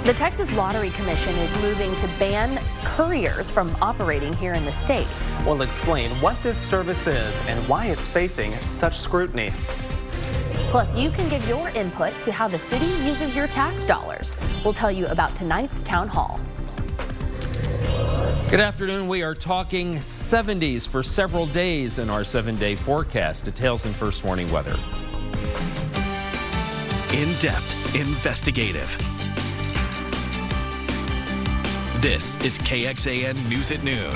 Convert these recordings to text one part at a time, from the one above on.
The Texas Lottery Commission is moving to ban couriers from operating here in the state. We'll explain what this service is and why it's facing such scrutiny. Plus, you can give your input to how the city uses your tax dollars. We'll tell you about tonight's town hall. Good afternoon. We are talking 70s for several days in our 7-day forecast. Details in First Warning Weather. In-depth, investigative. This is KXAN News at Noon.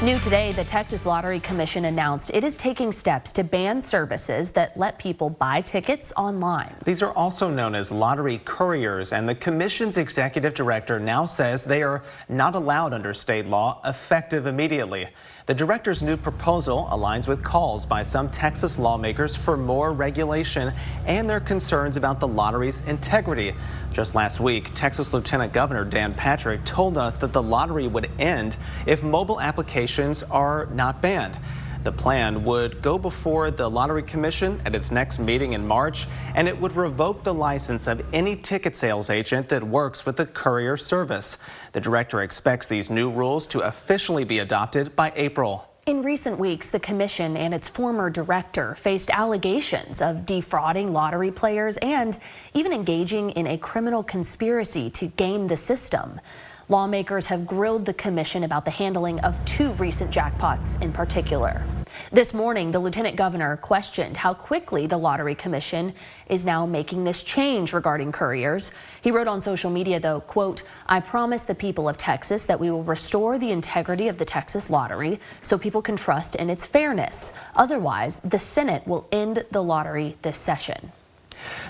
New today, the Texas Lottery Commission announced it is taking steps to ban services that let people buy tickets online. These are also known as lottery couriers, and the commission's executive director now says they are not allowed under state law, effective immediately. The director's new proposal aligns with calls by some Texas lawmakers for more regulation and their concerns about the lottery's integrity. Just last week, Texas Lieutenant Governor Dan Patrick told us that the lottery would end if mobile applications are not banned. The plan would go before the Lottery Commission at its next meeting in March, and it would revoke the license of any ticket sales agent that works with the courier service. The director expects these new rules to officially be adopted by April. In recent weeks, the commission and its former director faced allegations of defrauding lottery players and even engaging in a criminal conspiracy to game the system. Lawmakers have grilled the commission about the handling of 2 recent jackpots in particular. This morning, the lieutenant governor questioned how quickly the Lottery Commission is now making this change regarding couriers. He wrote on social media, though, quote, "I promise the people of Texas that we will restore the integrity of the Texas Lottery so people can trust in its fairness. Otherwise, the Senate will end the lottery this session."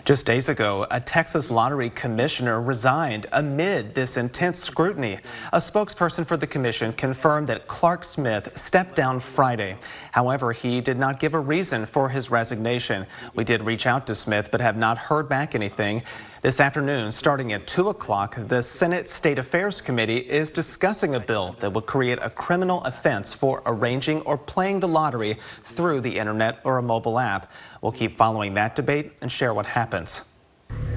Just days ago, a Texas Lottery commissioner resigned amid this intense scrutiny. A spokesperson for the commission confirmed that Clark Smith stepped down Friday. However, he did not give a reason for his resignation. We did reach out to Smith, but have not heard back anything. This afternoon, starting at 2 o'clock, the Senate State Affairs Committee is discussing a bill that would create a criminal offense for arranging or playing the lottery through the internet or a mobile app. We'll keep following that debate and share what happens.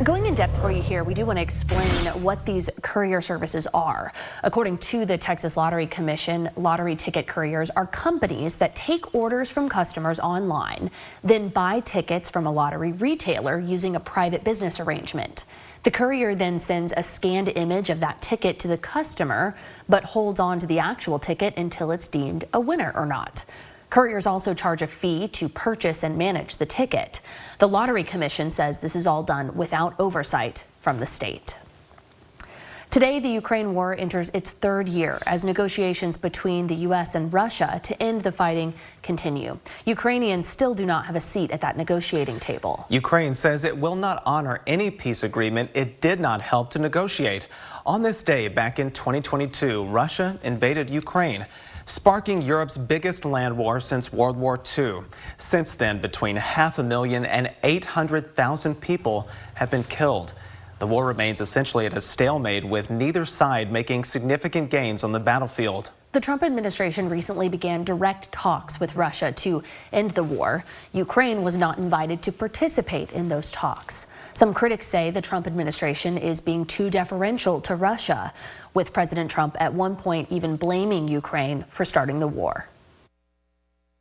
Going in depth for you here, we do want to explain what these courier services are. According to the Texas Lottery Commission, lottery ticket couriers are companies that take orders from customers online, then buy tickets from a lottery retailer using a private business arrangement. The courier then sends a scanned image of that ticket to the customer, but holds on to the actual ticket until it's deemed a winner or not. Couriers also charge a fee to purchase and manage the ticket. The Lottery Commission says this is all done without oversight from the state. Today, the Ukraine war enters its 3rd year as negotiations between the U.S. and Russia to end the fighting continue. Ukrainians still do not have a seat at that negotiating table. Ukraine says it will not honor any peace agreement it did not help to negotiate. On this day back in 2022, Russia invaded Ukraine, sparking Europe's biggest land war since World War II. Since then, between 500,000 and 800,000 people have been killed. The war remains essentially at a stalemate, with neither side making significant gains on the battlefield. The Trump administration recently began direct talks with Russia to end the war. Ukraine was not invited to participate in those talks. Some critics say the Trump administration is being too deferential to Russia, with President Trump at one point even blaming Ukraine for starting the war.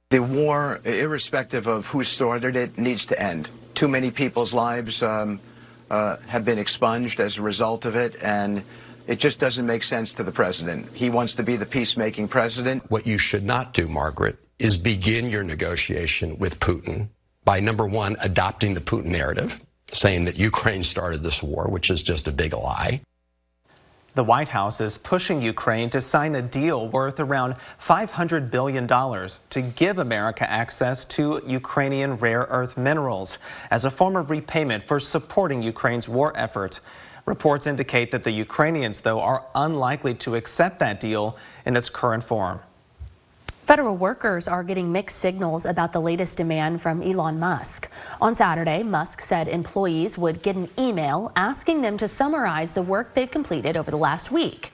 The war, irrespective of who started it, needs to end. Too many people's lives have been expunged as a result of it, and it just doesn't make sense to the president. He wants to be the peacemaking president. What you should not do, Margaret, is begin your negotiation with Putin by, number one, adopting the Putin narrative, saying that Ukraine started this war, which is just a big lie. The White House is pushing Ukraine to sign a deal worth around $500 billion to give America access to Ukrainian rare earth minerals as a form of repayment for supporting Ukraine's war effort. Reports indicate that the Ukrainians, though, are unlikely to accept that deal in its current form. Federal workers are getting mixed signals about the latest demand from Elon Musk. On Saturday, Musk said employees would get an email asking them to summarize the work they've completed over the last week.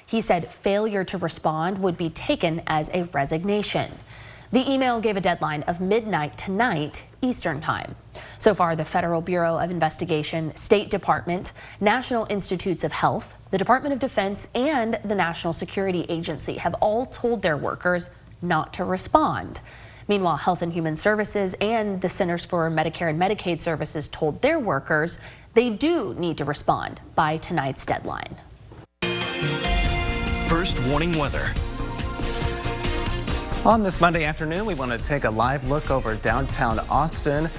He said failure to respond would be taken as a resignation. The email gave a deadline of midnight tonight Eastern Time. So far, the Federal Bureau of Investigation, State Department, National Institutes of Health, the Department of Defense, and the National Security Agency have all told their workers not to respond. Meanwhile, Health and Human Services and the Centers for Medicare and Medicaid Services told their workers they do need to respond by tonight's deadline. First warning weather. On this Monday afternoon, we want to take a live look over downtown Austin.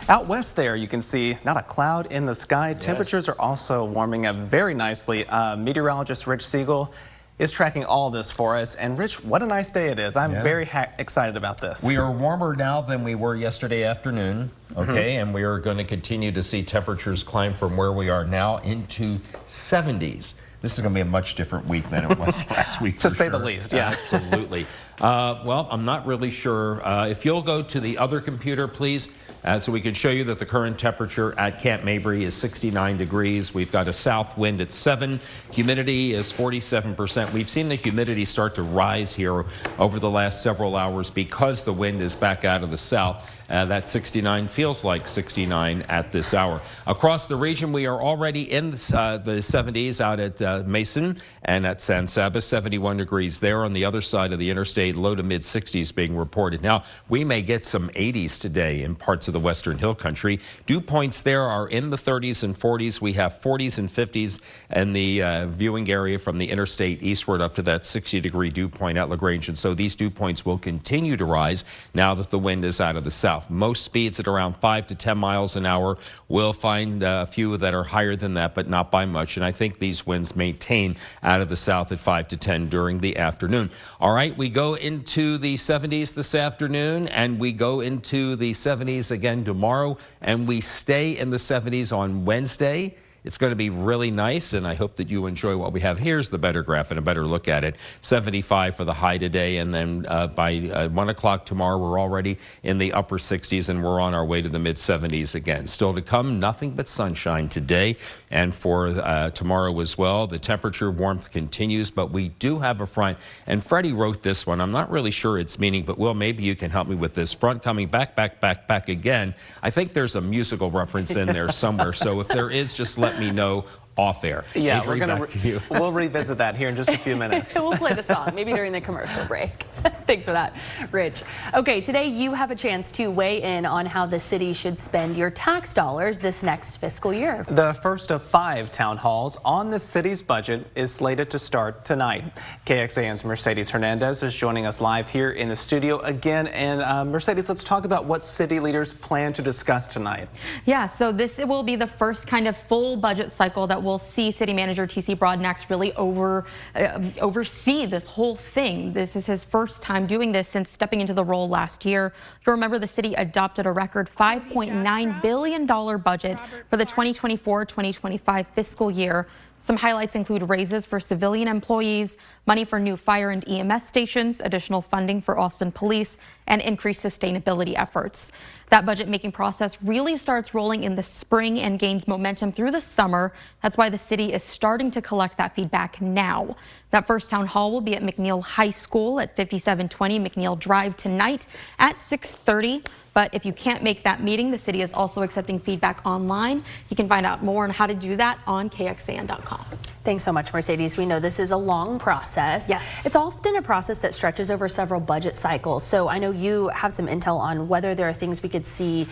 Out west there, you can see not a cloud in the sky. Temperatures are also warming up very nicely. Meteorologist Rich Siegel is tracking all this for us. And Rich, what a nice day it is. I'm very excited about this. We are warmer now than we were yesterday afternoon, okay? And we are going to continue to see temperatures climb from where we are now into 70s. This is going to be a much different week than it was last week. To say the least, yeah. Absolutely. Well, I'm not really sure. If you'll go to the other computer, please, so we can show you that the current temperature at Camp Mabry is 69 degrees. We've got a south wind at 7. Humidity is 47%. We've seen the humidity start to rise here over the last several hours because the wind is back out of the south. That 69 feels like 69 at this hour. Across the region, we are already in the 70s out at Mason and at San Saba, 71 degrees there. On the other side of the interstate, low to mid 60s being reported. Now, we may get some 80s today in parts of the western hill country. Dew points there are in the 30s and 40s. We have 40s and 50s in the viewing area from the interstate eastward up to that 60-degree dew point at LaGrange. And so these dew points will continue to rise now that the wind is out of the south. Most speeds at around 5 to 10 miles an hour. We'll find a few that are higher than that, but not by much. And I think these winds maintain out of the south at 5 to 10 during the afternoon. All right, we go into the 70s this afternoon, and we go into the 70s again tomorrow, and we stay in the 70s on Wednesday. It's going to be really nice, and I hope that you enjoy what we have. Here's the better graph and a better look at it. 75 for the high today, and then by 1 o'clock tomorrow, we're already in the upper 60s, and we're on our way to the mid-70s again. Still to come, nothing but sunshine today, and for tomorrow as well. The temperature warmth continues, but we do have a front, and Freddie wrote this one. I'm not really sure its meaning, but Will, maybe you can help me with this. Front coming back again. I think there's a musical reference in there somewhere, so if there is, just let me know off air. Yeah, Avery, we'll revisit that here in just a few minutes. We'll play the song, maybe during the commercial break. Thanks for that, Rich. Okay, today you have a chance to weigh in on how the city should spend your tax dollars this next fiscal year. The first of 5 town halls on the city's budget is slated to start tonight. KXAN's Mercedes Hernandez is joining us live here in the studio again. And Mercedes, let's talk about what city leaders plan to discuss tonight. Yeah, so this will be the first kind of full budget cycle that we'll see City Manager T.C. Broadnax really oversee this whole thing. This is his first time doing this since stepping into the role last year. You'll remember the city adopted a record $5.9 billion budget for the 2024-2025 fiscal year. Some highlights include raises for civilian employees, money for new fire and EMS stations, additional funding for Austin Police, and increased sustainability efforts. That budget-making process really starts rolling in the spring and gains momentum through the summer. That's why the city is starting to collect that feedback now. That first town hall will be at McNeil High School at 5720 McNeil Drive tonight at 6:30. But if you can't make that meeting, the city is also accepting feedback online. You can find out more on how to do that on KXAN.com. Thanks so much, Mercedes. We know this is a long process. Yes. It's often a process that stretches over several budget cycles. So I know you have some intel on whether there are things we could see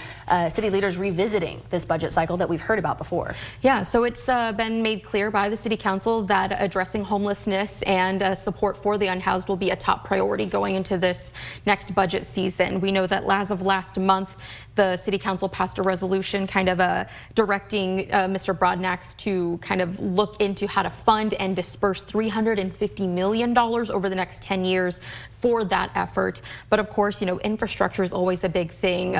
city leaders revisiting this budget cycle that we've heard about before. Yeah, so it's been made clear by the city council that addressing homelessness and support for the unhoused will be a top priority going into this next budget season. We know that as of last month, the city council passed a resolution kind of directing Mr. Broadnax to kind of look into how to fund and disperse $350 million over the next 10 years for that effort. But of course, you know, infrastructure is always a big thing.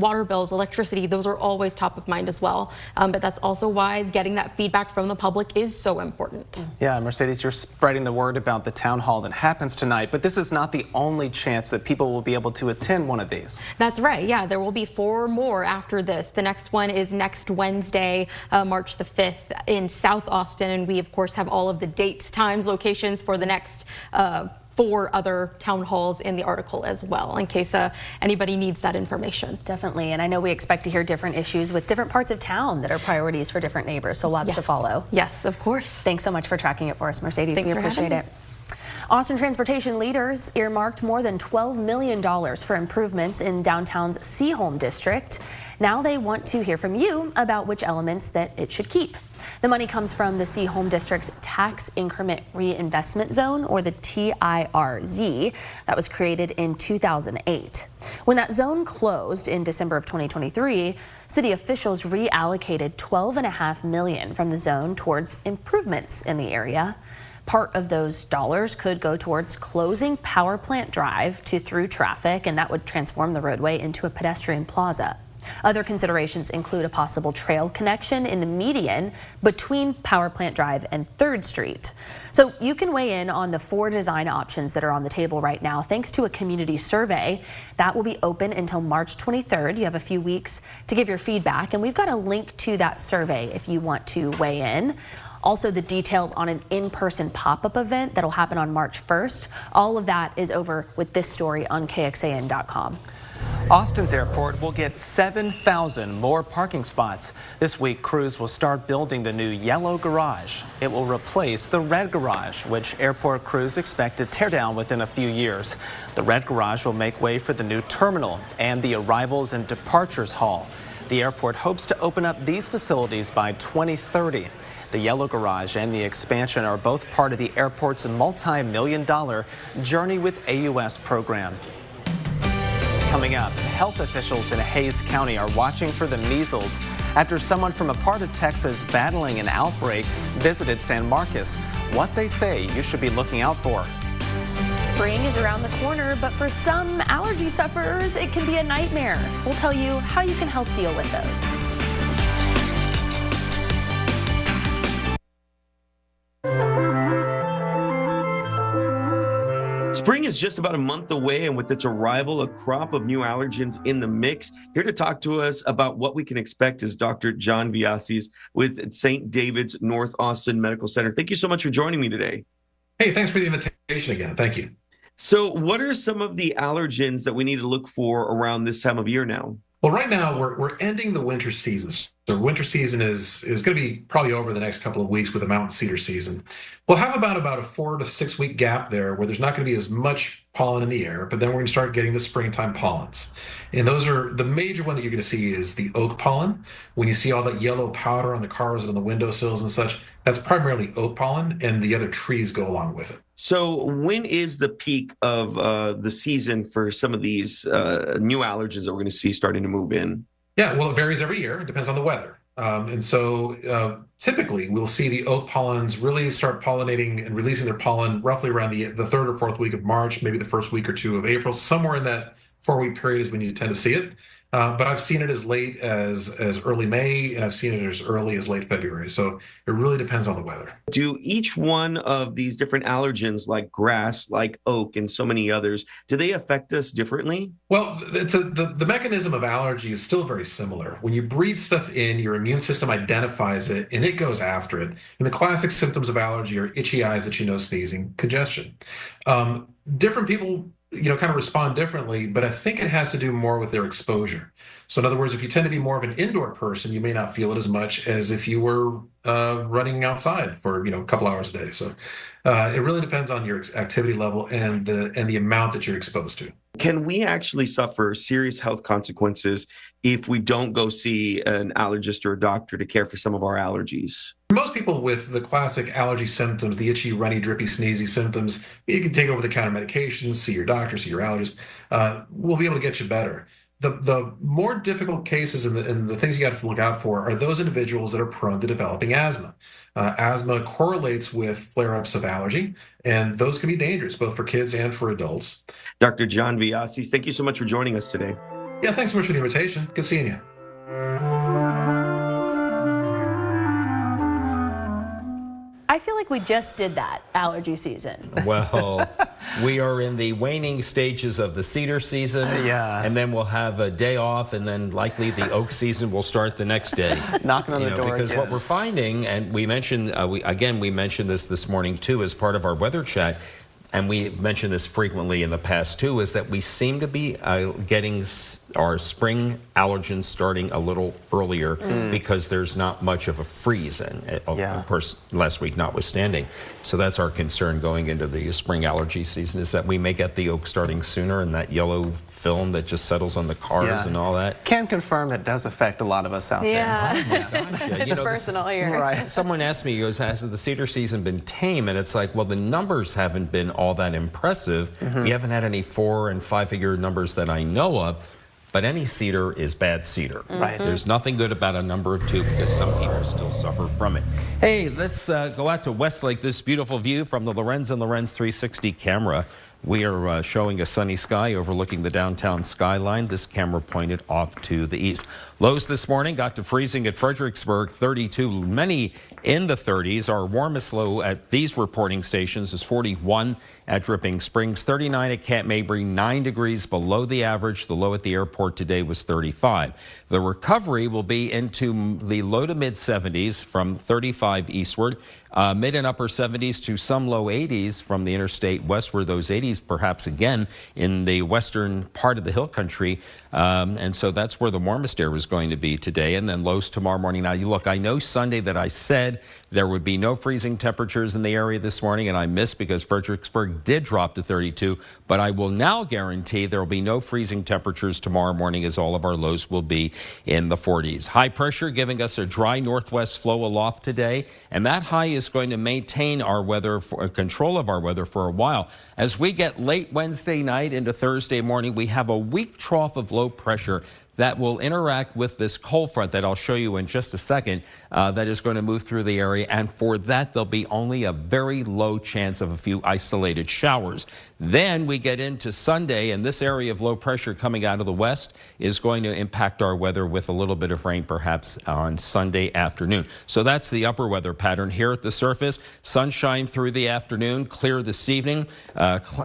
Water bills, electricity, those are always top of mind as well. But that's also why getting that feedback from the public is so important. Yeah, Mercedes, you're spreading the word about the town hall that happens tonight, but this is not the only chance that people will be able to attend one of these. That's right. Yeah, there will be 4 more after this. The next one is next Wednesday, March the 5th in South Austin. And we, of course, have all of the dates, times, locations for the next 4 other town halls in the article as well, in case anybody needs that information. Definitely, and I know we expect to hear different issues with different parts of town that are priorities for different neighbors, so lots to follow. Yes, of course. Thanks so much for tracking it for us, Mercedes. Thanks we for appreciate it. Austin transportation leaders earmarked more than $12 million for improvements in downtown's Seaholm district. Now they want to hear from you about which elements that it should keep. The money comes from the Seaholm district's Tax Increment Reinvestment Zone, or the TIRZ, that was created in 2008. When that zone closed in December of 2023, city officials reallocated $12.5 million from the zone towards improvements in the area. Part of those dollars could go towards closing Power Plant Drive to through traffic, and that would transform the roadway into a pedestrian plaza. Other considerations include a possible trail connection in the median between Power Plant Drive and 3rd Street. So you can weigh in on the 4 design options that are on the table right now thanks to a community survey that will be open until March 23rd. You have a few weeks to give your feedback, and we've got a link to that survey if you want to weigh in. Also, the details on an in-person pop-up event that'll happen on March 1st. All of that is over with this story on KXAN.com. Austin's airport will get 7,000 more parking spots. This week, crews will start building the new yellow garage. It will replace the red garage, which airport crews expect to tear down within a few years. The red garage will make way for the new terminal and the arrivals and departures hall. The airport hopes to open up these facilities by 2030. The yellow garage and the expansion are both part of the airport's multi-million-dollar Journey with AUS program. Coming up, health officials in Hays County are watching for the measles after someone from a part of Texas battling an outbreak visited San Marcos. What they say you should be looking out for. Spring is around the corner, but for some allergy sufferers, it can be a nightmare. We'll tell you how you can help deal with those. Spring is just about a month away, and with its arrival, a crop of new allergens in the mix. Here to talk to us about what we can expect is Dr. John Biasis with St. David's North Austin Medical Center. Thank you so much for joining me today. Hey, thanks for the invitation again. Thank you. So what are some of the allergens that we need to look for around this time of year now? Well, right now we're ending the winter season. So winter season is going to be probably over the next couple of weeks with the mountain cedar season. We'll have about a 4 to 6 week gap there where there's not going to be as much pollen in the air, but then we're going to start getting the springtime pollens. And those are the major one that you're going to see is the oak pollen. When you see all that yellow powder on the cars and on the windowsills and such, that's primarily oak pollen, and the other trees go along with it. So when is the peak of the season for some of these new allergens that we're going to see starting to move in? Yeah, well, it varies every year. It depends on the weather. And so typically we'll see the oak pollens really start pollinating and releasing their pollen roughly around the 3rd or 4th week of March, maybe the 1st week or 2 of April. Somewhere in that 4-week period is when you tend to see it. But I've seen it as late as early May, and I've seen it as early as late February. So it really depends on the weather. Do each one of these different allergens, like grass, like oak, and so many others, do they affect us differently? Well, the mechanism of allergy is still very similar. When you breathe stuff in, your immune system identifies it, and it goes after it. And the classic symptoms of allergy are itchy eyes, itchy nose, sneezing, congestion. Different people kind of respond differently, but I think it has to do more with their exposure. So in other words, if you tend to be more of an indoor person, you may not feel it as much as if you were running outside for a couple hours a day. So it really depends on your activity level and the amount that you're exposed to. Can we actually suffer serious health consequences if we don't go see an allergist or a doctor to care for some of our allergies? Most people with the classic allergy symptoms, the itchy, runny, drippy, sneezy symptoms, you can take over-the-counter medications, see your doctor, see your allergist. We'll be able to get you better. The more difficult cases and the things you got to look out for are those individuals that are prone to developing asthma. Asthma correlates with flare-ups of allergy, and those can be dangerous both for kids and for adults. Dr. John Biasis, thank you so much for joining us today. Yeah, thanks so much for the invitation. Good seeing you. I feel like we just did that allergy season. Well, we are in the waning stages of the cedar season. Yeah. And then we'll have a day off, and then likely the oak season will start the next day. Knocking on the door because again. what we're finding, and we mentioned, we mentioned this morning too as part of our weather chat, and we've mentioned this frequently in the past too, is that we seem to be getting our spring allergens starting a little earlier because there's not much of a freeze in. Of course, last week notwithstanding. So that's our concern going into the spring allergy season, is that we may get the oak starting sooner and that yellow film that just settles on the cars and all that. Can confirm it does affect a lot of us out there. Oh my gosh, yeah. It's personal here. Right. Someone asked me, he goes, has the cedar season been tame? And it's like, well, the numbers haven't been all that impressive. We haven't had any 4- and 5-figure numbers that I know of. But any cedar is bad cedar. Right. There's nothing good about a number of 2 because some people still suffer from it. Hey, let's go out to Westlake. This beautiful view from the Lorenz and Lorenz 360 camera. We are showing a sunny sky overlooking the downtown skyline. This camera pointed off to the east. Lows this morning got to freezing at Fredericksburg, 32, many in the 30s. Our warmest low at these reporting stations is 41 at Dripping Springs, 39 at Camp Mabry, 9 degrees below the average. The low at the airport today was 35. The recovery will be into the low to mid 70s from 35 eastward, mid and upper 70s to some low 80s from the interstate westward. Those 80s perhaps again in the western part of the hill country. And so that's where the warmest air is going to be today, and then lows tomorrow morning. Now, you look, I know Sunday that I said there would be no freezing temperatures in the area this morning, and I missed because Fredericksburg did drop to 32, but I will now guarantee there will be no freezing temperatures tomorrow morning, as all of our lows will be in the 40s. High pressure giving us a dry northwest flow aloft today, and that high is going to maintain our weather, control of our weather for a while. As we get late Wednesday night into Thursday morning, we have a weak trough of low pressure that will interact with this cold front that I'll show you in just a second that is going to move through the area, and for that there'll be only a very low chance of a few isolated showers. Then we get into Sunday, and this area of low pressure coming out of the west is going to impact our weather with a little bit of rain perhaps on Sunday afternoon. So that's the upper weather pattern here at the surface. Sunshine through the afternoon, clear this evening,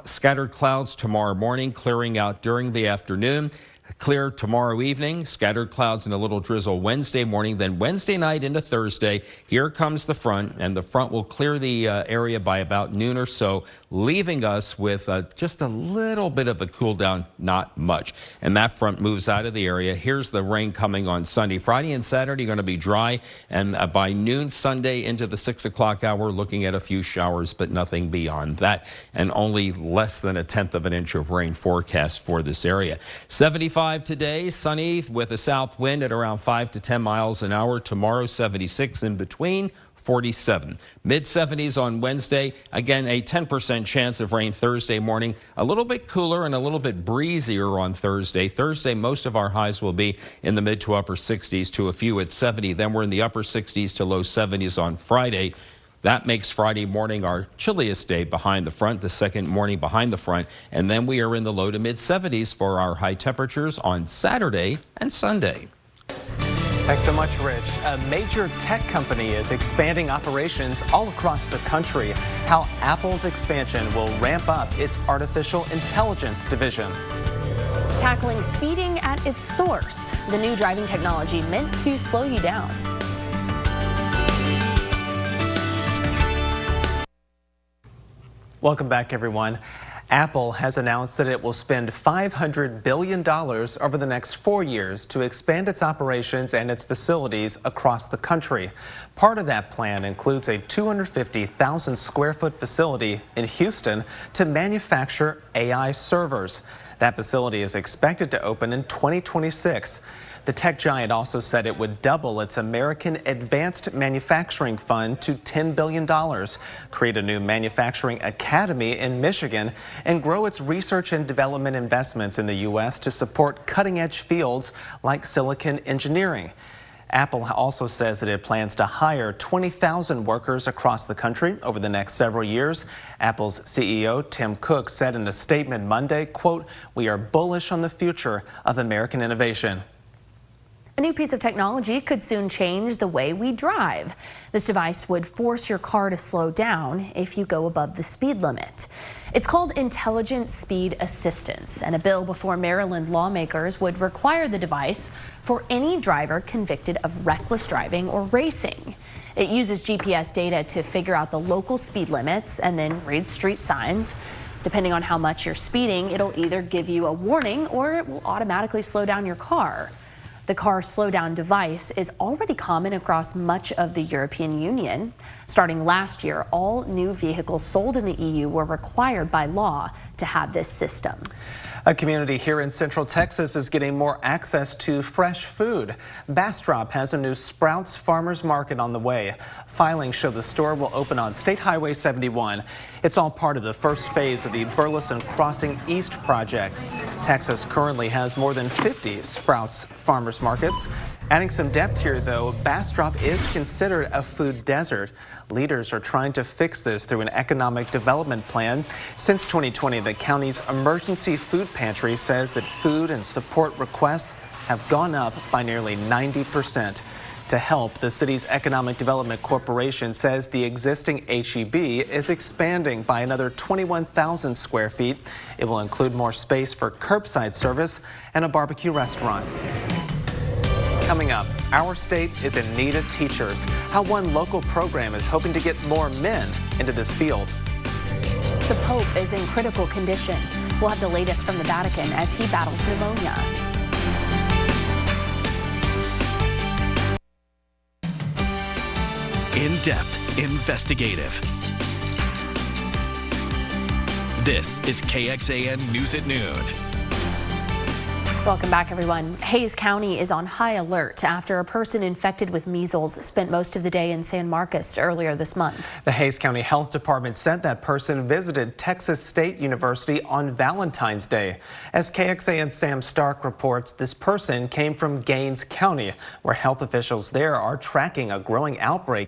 scattered clouds tomorrow morning, clearing out during the afternoon. Clear tomorrow evening, scattered clouds and a little drizzle Wednesday morning. Then Wednesday night into Thursday, here comes the front, and the front will clear the area by about noon or so, leaving us with just a little bit of a cool down, not much. And that front moves out of the area. Here's the rain coming on Sunday. Friday and Saturday are going to be dry, and by noon Sunday into the 6 o'clock hour, looking at a few showers, but nothing beyond that, and only less than 1/10 of an inch of rain forecast for this area. 75 today, sunny with a south wind at around 5 to 10 miles an hour. Tomorrow, 76 in between. 47. Mid-70s on Wednesday. Again, a 10% chance of rain Thursday morning. A little bit cooler and a little bit breezier on Thursday. Thursday, most of our highs will be in the mid to upper 60s to a few at 70. Then we're in the upper 60s to low 70s on Friday. That makes Friday morning our chilliest day behind the front, the second morning behind the front, and then we are in the low to mid 70s for our high temperatures on Saturday and Sunday. Thanks so much, Rich. A major tech company is expanding operations all across the country. How Apple's expansion will ramp up its artificial intelligence division. Tackling speeding at its source, the new driving technology meant to slow you down. Welcome back, everyone. Apple has announced that it will spend $500 billion over the next 4 years to expand its operations and its facilities across the country. Part of that plan includes a 250,000 square foot facility in Houston to manufacture AI servers. That facility is expected to open in 2026. The tech giant also said it would double its American Advanced Manufacturing Fund to $10 billion, create a new manufacturing academy in Michigan, and grow its research and development investments in the U.S. to support cutting-edge fields like silicon engineering. Apple also says that it plans to hire 20,000 workers across the country over the next several years. Apple's CEO Tim Cook said in a statement Monday, quote, "We are bullish on the future of American innovation." A new piece of technology could soon change the way we drive. This device would force your car to slow down if you go above the speed limit. It's called Intelligent Speed Assistance, and a bill before Maryland lawmakers would require the device for any driver convicted of reckless driving or racing. It uses GPS data to figure out the local speed limits and then read street signs. Depending on how much you're speeding, it'll either give you a warning or it will automatically slow down your car. The car slowdown device is already common across much of the European Union. Starting last year, all new vehicles sold in the EU were required by law to have this system. A community here in Central Texas is getting more access to fresh food. Bastrop has a new Sprouts Farmers Market on the way. Filings show the store will open on State Highway 71. It's all part of the first phase of the Burleson Crossing East project. Texas currently has more than 50 Sprouts Farmers Markets. Adding some depth here, though, Bastrop is considered a food desert. Leaders are trying to fix this through an economic development plan. Since 2020, the county's emergency food pantry says that food and support requests have gone up by nearly 90%. To help, the city's Economic Development Corporation says the existing HEB is expanding by another 21,000 square feet. It will include more space for curbside service and a barbecue restaurant. Coming up, our state is in need of teachers. How one local program is hoping to get more men into this field. The Pope is in critical condition. We'll have the latest from the Vatican as he battles pneumonia. In-depth, investigative. This is KXAN News at Noon. Welcome back, everyone. Hays County is on high alert after a person infected with measles spent most of the day in San Marcos earlier this month. The Hays County Health Department said that person visited Texas State University on Valentine's Day. As KXAN's Sam Stark reports, this person came from Gaines County, where health officials there are tracking a growing outbreak.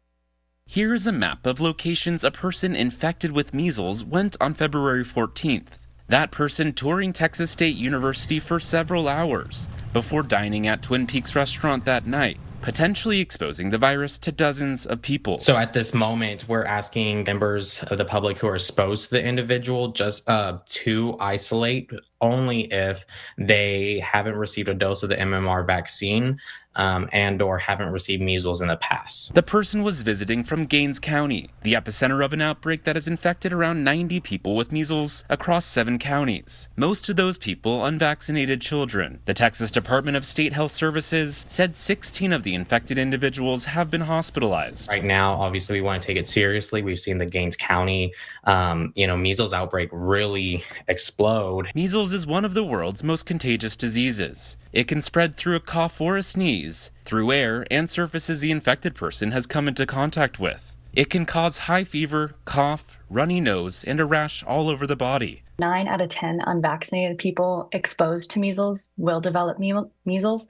Here is a map of locations a person infected with measles went on February 14th. That person touring Texas State University for several hours before dining at Twin Peaks restaurant that night, potentially exposing the virus to dozens of people. So at this moment, we're asking members of the public who are exposed to the individual just to isolate only if they haven't received a dose of the MMR vaccine and or haven't received measles in the past. The person was visiting from Gaines County, the epicenter of an outbreak that has infected around 90 people with measles across 7 counties. Most of those people unvaccinated children. The Texas Department of State Health Services said 16 of the infected individuals have been hospitalized. Right now, obviously, we want to take it seriously. We've seen the Gaines County, measles outbreak really explode. Measles is one of the world's most contagious diseases. It can spread through a cough or a sneeze, through air and surfaces the infected person has come into contact with. It can cause high fever, cough, runny nose, and a rash all over the body. 9 out of 10 unvaccinated people exposed to measles will develop measles,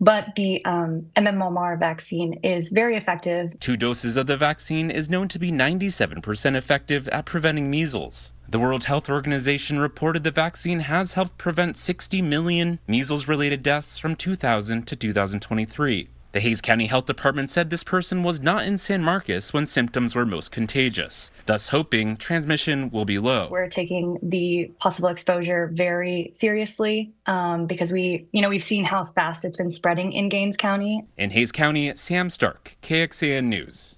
but the MMR vaccine is very effective. 2 doses of the vaccine is known to be 97% effective at preventing measles. The World Health Organization reported the vaccine has helped prevent 60 million measles-related deaths from 2000 to 2023. The Hays County Health Department said this person was not in San Marcos when symptoms were most contagious, thus hoping transmission will be low. We're taking the possible exposure very seriously because we've seen how fast it's been spreading in Gaines County. In Hays County, Sam Stark, KXAN News.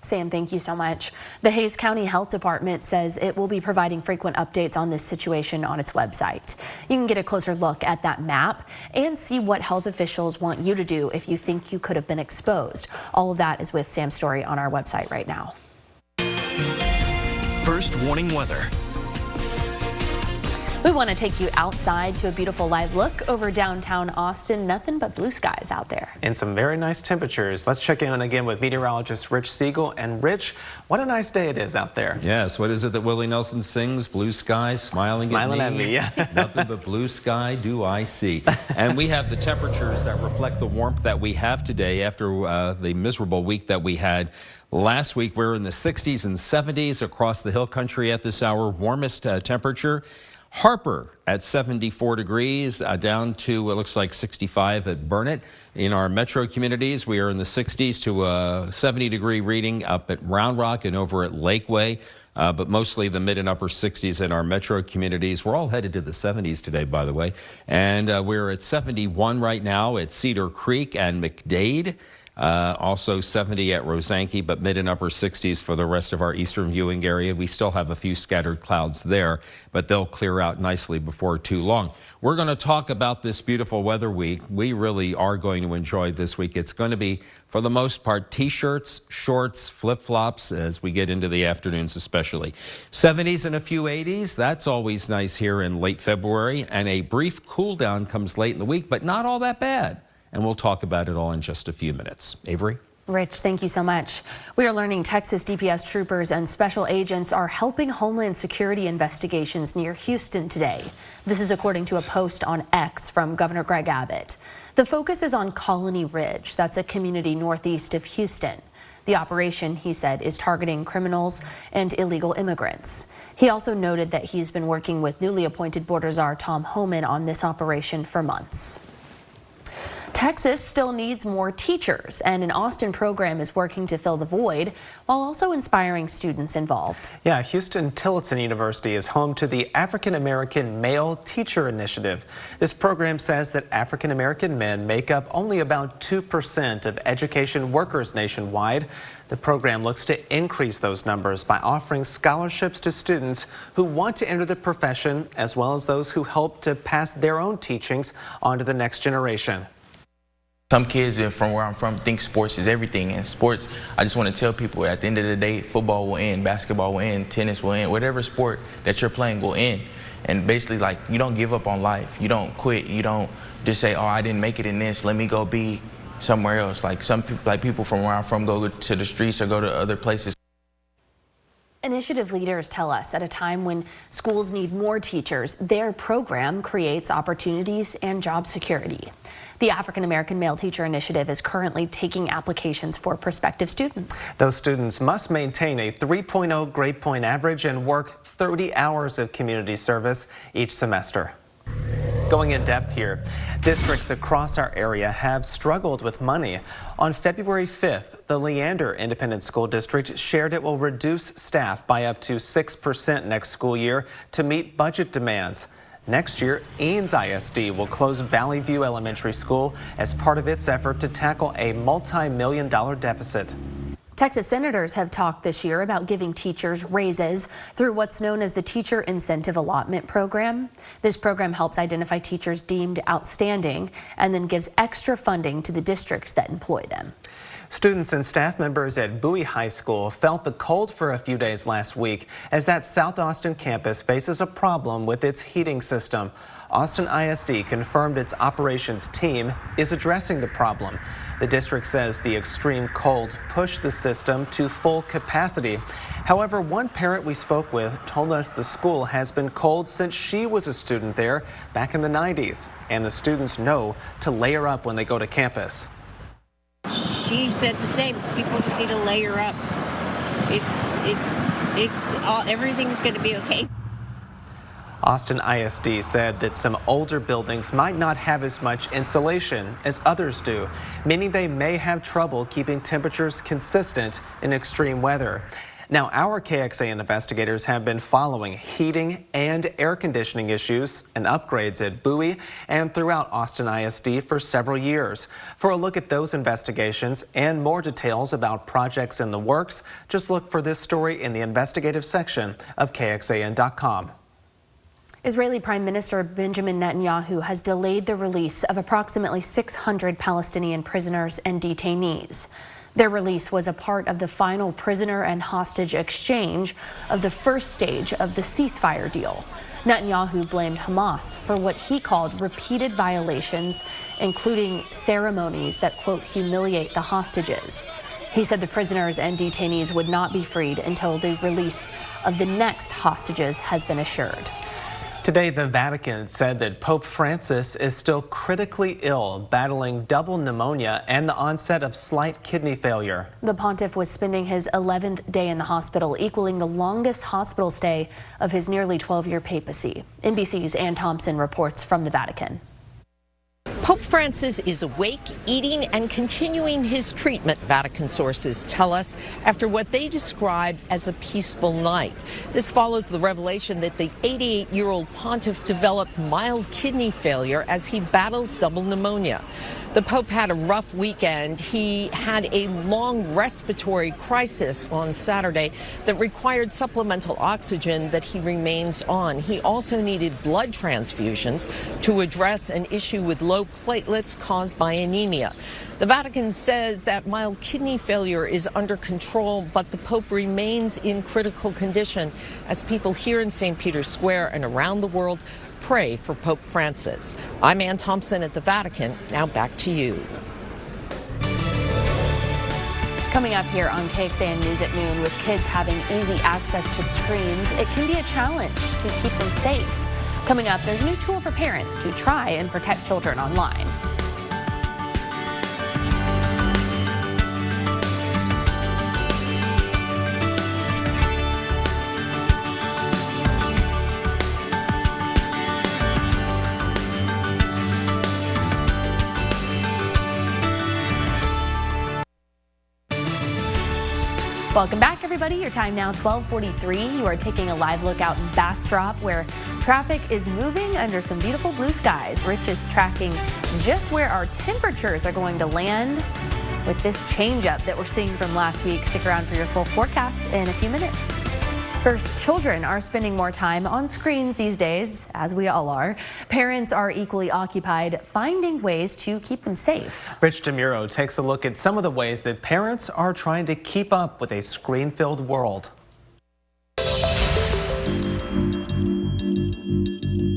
Sam, thank you so much. The Hays County Health Department says it will be providing frequent updates on this situation on its website. You can get a closer look at that map and see what health officials want you to do if you think you could have been exposed. All of that is with Sam's story on our website right now. First warning weather. We want to take you outside to a beautiful live look over downtown Austin. Nothing but blue skies out there. And some very nice temperatures. Let's check in again with meteorologist Rich Siegel. And Rich, what a nice day it is out there. Yes, what is it that Willie Nelson sings? Blue sky, smiling at me. Yeah. Nothing but blue sky do I see. And we have the temperatures that reflect the warmth that we have today after the miserable week that we had. Last week, we were in the 60s and 70s across the hill country at this hour. Warmest temperature. Harper at 74 degrees, down to it looks like 65 at Burnett. In our metro communities, we are in the 60s to a 70-degree reading up at Round Rock and over at Lakeway, but mostly the mid and upper 60s in our metro communities. We're all headed to the 70s today, by the way, and we're at 71 right now at Cedar Creek and McDade. Also 70 at Rosanke, but mid and upper 60s for the rest of our eastern viewing area. We still have a few scattered clouds there, but they'll clear out nicely before too long. We're going to talk about this beautiful weather week. We really are going to enjoy this week. It's going to be, for the most part, t-shirts, shorts, flip-flops as we get into the afternoons especially. 70s and a few 80s. That's always nice here in late February. And a brief cool down comes late in the week, but not all that bad. And we'll talk about it all in just a few minutes. Avery? Rich, thank you so much. We are learning Texas DPS troopers and special agents are helping Homeland Security investigations near Houston today. This is according to a post on X from Governor Greg Abbott. The focus is on Colony Ridge. That's a community northeast of Houston. The operation, he said, is targeting criminals and illegal immigrants. He also noted that he's been working with newly appointed Border Czar Tom Homan on this operation for months. Texas still needs more teachers, and an Austin program is working to fill the void while also inspiring students involved. Yeah, Houston Tillotson University is home to the African American Male Teacher Initiative. This program says that African American men make up only about 2% of education workers nationwide. The program looks to increase those numbers by offering scholarships to students who want to enter the profession, as well as those who hope to pass their own teachings on to the next generation. Some kids from where I'm from think sports is everything, and sports, I just want to tell people at the end of the day, football will end, basketball will end, tennis will end, whatever sport that you're playing will end. And basically, like, you don't give up on life, you don't quit, you don't just say, oh, I didn't make it in this, let me go be somewhere else. Like some people, like people from where I'm from go to the streets or go to other places. Initiative leaders tell us at a time when schools need more teachers, their program creates opportunities and job security. The African American Male Teacher Initiative is currently taking applications for prospective students. Those students must maintain a 3.0 grade point average and work 30 hours of community service each semester. Going in depth here, districts across our area have struggled with money. On February 5th, the Leander Independent School District shared it will reduce staff by up to 6% next school year to meet budget demands. Next year, Eanes ISD will close Valley View Elementary School as part of its effort to tackle a multi-million-dollar deficit. Texas senators have talked this year about giving teachers raises through what's known as the Teacher Incentive Allotment Program. This program helps identify teachers deemed outstanding and then gives extra funding to the districts that employ them. Students and staff members at Bowie High School felt the cold for a few days last week as that South Austin campus faces a problem with its heating system. Austin ISD confirmed its operations team is addressing the problem. The district says the extreme cold pushed the system to full capacity. However, one parent we spoke with told us the school has been cold since she was a student there back in the 90s, and the students know to layer up when they go to campus. She said the same. People just need to layer up. Everything's going to be okay. Austin ISD said that some older buildings might not have as much insulation as others do, meaning they may have trouble keeping temperatures consistent in extreme weather. Now, our KXAN investigators have been following heating and air conditioning issues and upgrades at Bowie and throughout Austin ISD for several years. For a look at those investigations and more details about projects in the works, just look for this story in the investigative section of KXAN.com. Israeli Prime Minister Benjamin Netanyahu has delayed the release of approximately 600 Palestinian prisoners and detainees. Their release was a part of the final prisoner and hostage exchange of the first stage of the ceasefire deal. Netanyahu blamed Hamas for what he called repeated violations, including ceremonies that, quote, humiliate the hostages. He said the prisoners and detainees would not be freed until the release of the next hostages has been assured. Today, the Vatican said that Pope Francis is still critically ill, battling double pneumonia and the onset of slight kidney failure. The pontiff was spending his 11th day in the hospital, equaling the longest hospital stay of his nearly 12-year papacy. NBC's Ann Thompson reports from the Vatican. Pope Francis is awake, eating, and continuing his treatment, Vatican sources tell us, after what they describe as a peaceful night. This follows the revelation that the 88-year-old pontiff developed mild kidney failure as he battles double pneumonia. The Pope had a rough weekend. He had a long respiratory crisis on Saturday that required supplemental oxygen that he remains on. He also needed blood transfusions to address an issue with low platelets caused by anemia. The Vatican says that mild kidney failure is under control, but the Pope remains in critical condition as people here in St. Peter's Square and around the world pray for Pope Francis. I'm Ann Thompson at the Vatican. Now back to you. Coming up here on KXAN News at Noon, with kids having easy access to screens, it can be a challenge to keep them safe. Coming up, there's a new tool for parents to try and protect children online. Welcome back, everybody. Your time now 12:43. You are taking a live look out in Bastrop, where traffic is moving under some beautiful blue skies. Rich is tracking just where our temperatures are going to land with this change up that we're seeing from last week. Stick around for your full forecast in a few minutes. First, children are spending more time on screens these days, as we all are. Parents are equally occupied finding ways to keep them safe. Rich DeMuro takes a look at some of the ways that parents are trying to keep up with a screen-filled world.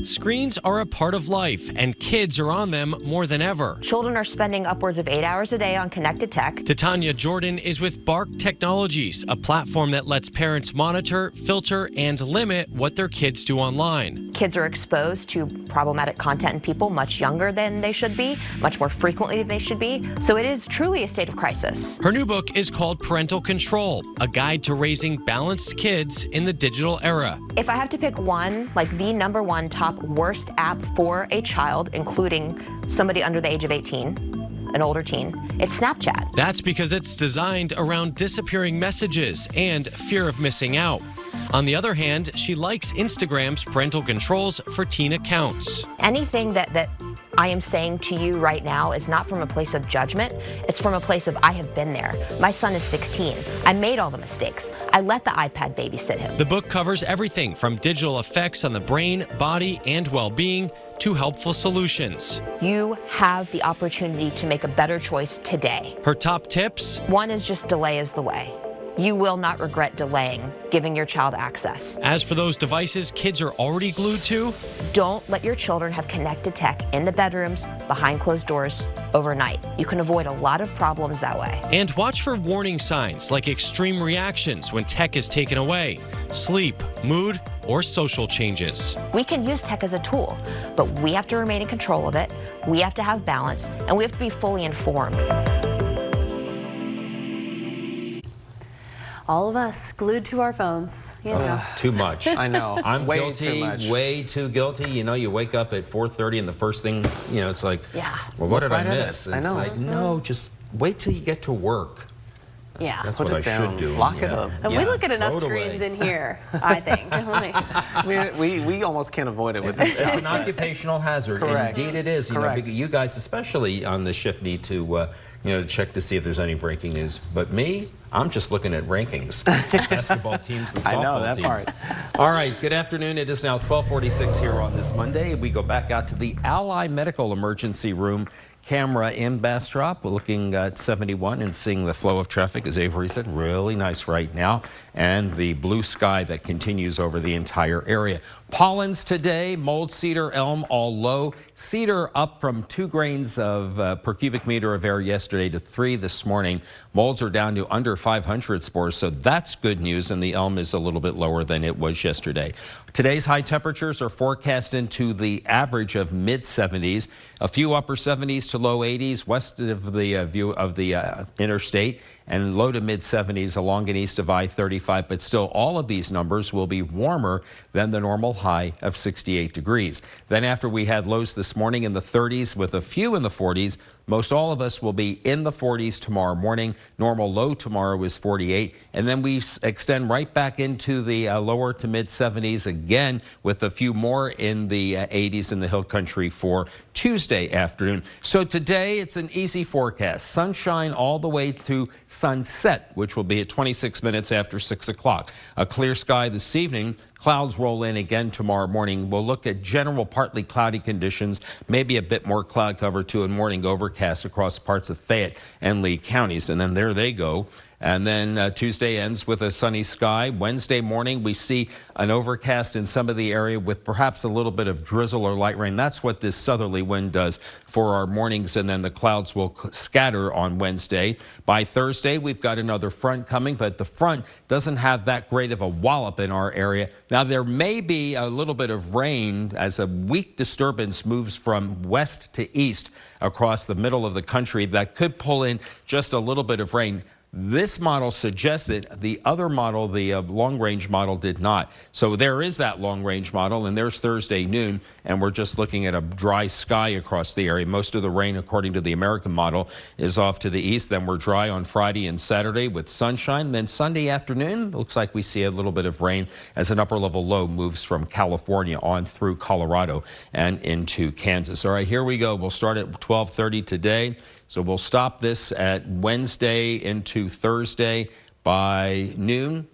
Screens are a part of life, and kids are on them more than ever. Children are spending upwards of 8 hours a day on connected tech. Titania Jordan is with Bark Technologies, a platform that lets parents monitor, filter, and limit what their kids do online. Kids are exposed to problematic content and people much younger than they should be, much more frequently than they should be. So it is truly a state of crisis. Her new book is called Parental Control, a guide to raising balanced kids in the digital era. If I have to pick one, like the #1 top worst app for a child, including somebody under the age of 18, an older teen, it's Snapchat. That's because it's designed around disappearing messages and fear of missing out. On the other hand, she likes Instagram's parental controls for teen accounts. Anything that I am saying to you right now is not from a place of judgment. It's from a place of I have been there. My son is 16. I made all the mistakes. I let the iPad babysit him. The book covers everything from digital effects on the brain, body, and well-being to helpful solutions. You have the opportunity to make a better choice today. Her top tips? One is just delay is the way. You will not regret delaying giving your child access. As for those devices kids are already glued to, don't let your children have connected tech in the bedrooms, behind closed doors, overnight. You can avoid a lot of problems that way. And watch for warning signs like extreme reactions when tech is taken away, sleep, mood, or social changes. We can use tech as a tool, but we have to remain in control of it. We have to have balance, and we have to be fully informed. All of us glued to our phones, you know. Too much. I know. I'm way guilty, too much. way too guilty. You know, you wake up at 4:30 and the first thing, you know, it's like, yeah. Well, what did I Right at miss? it. I It's know. like, no, just wait till you get to work. Yeah. That's Put what I it down. should do. Lock it up. And we look at enough throw it screens away. in here, I think. I mean, we almost can't avoid it with this It's job. an occupational hazard. Correct. Indeed it is. You know, Correct. because you guys, especially on the shift, need to check to see if there's any breaking news. But me, I'm just looking at rankings. Basketball teams and softball I know that teams. part. All right, good afternoon. It is now 12:46 here on this Monday. We go back out to the Ally Medical Emergency Room. camera in Bastrop. We're looking at 71 and seeing the flow of traffic, as Avery said, really nice right now. And the blue sky that continues over the entire area. Pollens today, mold, cedar, elm, all low. Cedar up from 2 grains of per cubic meter of air yesterday to 3 this morning. Molds are down to under 500 spores, so that's good news, and the elm is a little bit lower than it was yesterday. Today's high temperatures are forecast into the average of mid-70s, a few upper 70s to low 80s west of the view of the interstate, and low to mid-70s along and east of I-35, but still all of these numbers will be warmer than the normal high of 68 degrees. Then after we had lows this morning in the 30s with a few in the 40s, most all of us will be in the 40s tomorrow morning. Normal low tomorrow is 48, and then we extend right back into the lower to mid-70s again with a few more in the 80s in the hill country for Tuesday afternoon. So today it's an easy forecast. Sunshine all the way to sunset, which will be at 26 minutes after 6 o'clock. A clear sky this evening. Clouds roll in again tomorrow morning. We'll look at general partly cloudy conditions, maybe a bit more cloud cover too, and morning overcast across parts of Fayette and Lee counties. And then there they go. And then Tuesday ends with a sunny sky. Wednesday morning, we see an overcast in some of the area with perhaps a little bit of drizzle or light rain. That's what this southerly wind does for our mornings, and then the clouds will scatter on Wednesday. By Thursday, we've got another front coming, but the front doesn't have that great of a wallop in our area. Now, there may be a little bit of rain as a weak disturbance moves from west to east across the middle of the country. That could pull in just a little bit of rain. This model suggests it. The other model, the long-range model, did not. So there is that long-range model, and there's Thursday noon, and we're just looking at a dry sky across the area. Most of the rain, according to the American model, is off to the east. Then we're dry on Friday and Saturday with sunshine. Then Sunday afternoon, looks like we see a little bit of rain as an upper-level low moves from California on through Colorado and into Kansas. All right, here we go. We'll start at 12:30 today. So we'll stop this at Wednesday into Thursday by noon,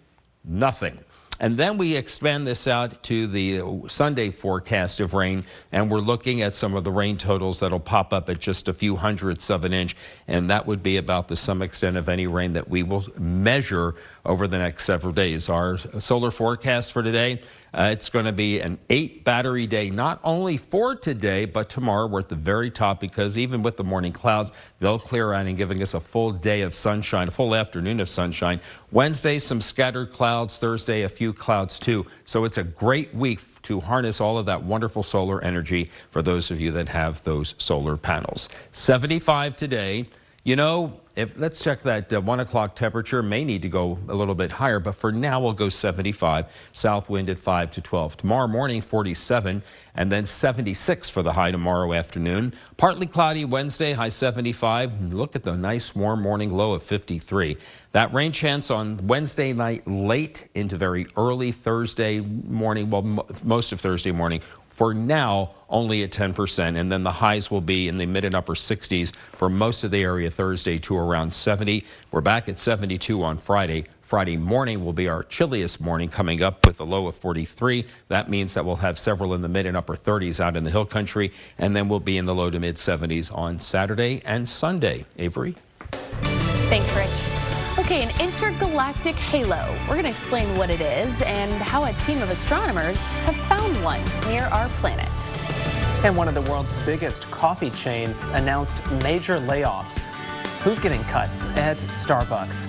nothing. And then we expand this out to the Sunday forecast of rain, and we're looking at some of the rain totals that'll pop up at just a few hundredths of an inch, and that would be about the sum extent of any rain that we will measure over the next several days. Our solar forecast for today, it's going to be an 8 battery day, not only for today, but tomorrow. We're at the very top because even with the morning clouds, they'll clear out and giving us a full day of sunshine, a full afternoon of sunshine. Wednesday, some scattered clouds. Thursday, a few clouds too. So it's a great week to harness all of that wonderful solar energy for those of you that have those solar panels. 75 today. You know, let's check that 1 o'clock temperature. May need to go a little bit higher, but for now we'll go 75. South wind at 5 to 12. Tomorrow morning 47, and then 76 for the high tomorrow afternoon. Partly cloudy Wednesday, high 75. Look at the nice warm morning low of 53. That rain chance on Wednesday night late into very early Thursday morning, well, most of Thursday morning. For now, only at 10%, and then the highs will be in the mid and upper 60s for most of the area Thursday to around 70. We're back at 72 on Friday. Friday morning will be our chilliest morning, coming up with a low of 43. That means that we'll have several in the mid and upper 30s out in the hill country, and then we'll be in the low to mid 70s on Saturday and Sunday. Avery? Thanks, Rich. Okay, an intergalactic halo. We're going to explain what it is and how a team of astronomers have found one near our planet. And one of the world's biggest coffee chains announced major layoffs. Who's getting cuts? At Starbucks.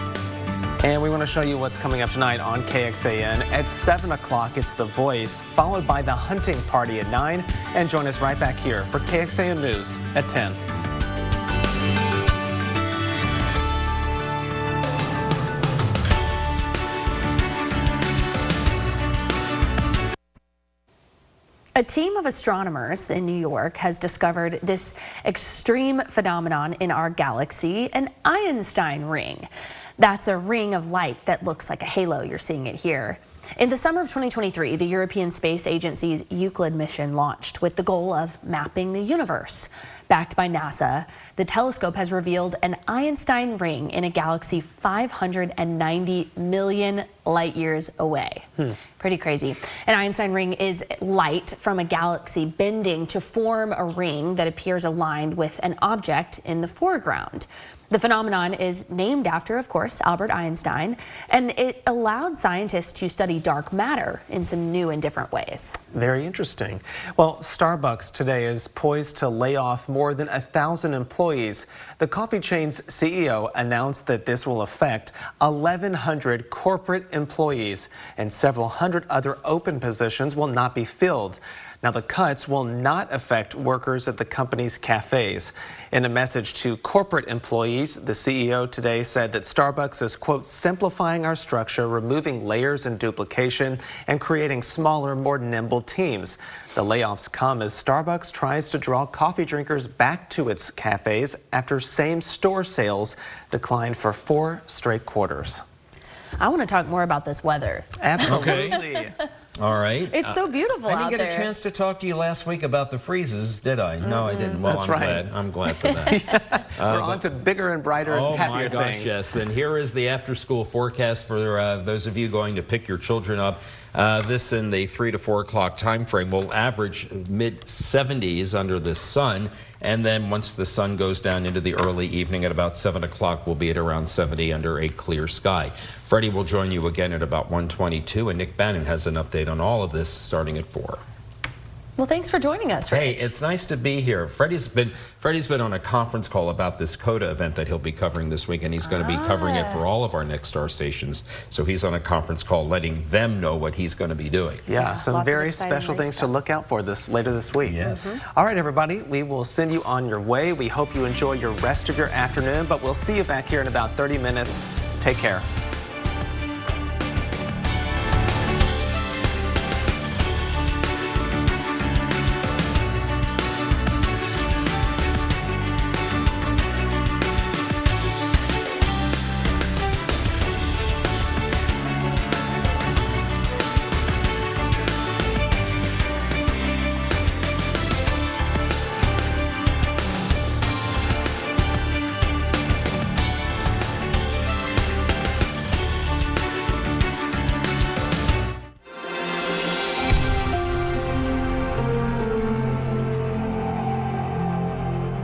And we want to show you what's coming up tonight on KXAN. At 7 o'clock, it's The Voice, followed by The Hunting Party at 9. And join us right back here for KXAN News at 10. A team of astronomers in New York has discovered this extreme phenomenon in our galaxy, an Einstein ring. That's a ring of light that looks like a halo. You're seeing it here. In the summer of 2023, the European Space Agency's Euclid mission launched with the goal of mapping the universe. Backed by NASA, the telescope has revealed an Einstein ring in a galaxy 590 million light years away. Pretty crazy. An Einstein ring is light from a galaxy bending to form a ring that appears aligned with an object in the foreground. The phenomenon is named after, of course, Albert Einstein, and it allowed scientists to study dark matter in some new and different ways. Very interesting. Well, Starbucks today is poised to lay off more than 1,000 employees. The coffee chain's CEO announced that this will affect 1,100 corporate employees, and several hundred other open positions will not be filled. Now, the cuts will not affect workers at the company's cafes. In a message to corporate employees, the CEO today said that Starbucks is, quote, simplifying our structure, removing layers and duplication, and creating smaller, more nimble teams. The layoffs come as Starbucks tries to draw coffee drinkers back to its cafes after same-store sales declined for 4 straight quarters. I want to talk more about this weather. Absolutely. All right. It's so beautiful out there. I didn't get a chance to talk to you last week about the freezes, did I? No, I didn't. Well, That's right. glad. I'm glad for that. We're on to bigger and brighter and happier things. Oh my gosh, yes. And here is the after-school forecast for those of you going to pick your children up. This in the 3 to 4 o'clock time frame will average mid-70s under the sun, and then once the sun goes down into the early evening at about 7 o'clock, we'll be at around 70 under a clear sky. Freddie will join you again at about 1:22, and Nick Bannon has an update on all of this starting at 4. Well, thanks for joining us, Rich. Hey, it's nice to be here. Freddie's been on a conference call about this CODA event that he'll be covering this week, and he's going to be covering it for all of our Next Star stations. So he's on a conference call letting them know what he's going to be doing. Yeah, some very special things to look out for later this week. Yes. All right, everybody, we will send you on your way. We hope you enjoy your rest of your afternoon, but we'll see you back here in about 30 minutes. Take care.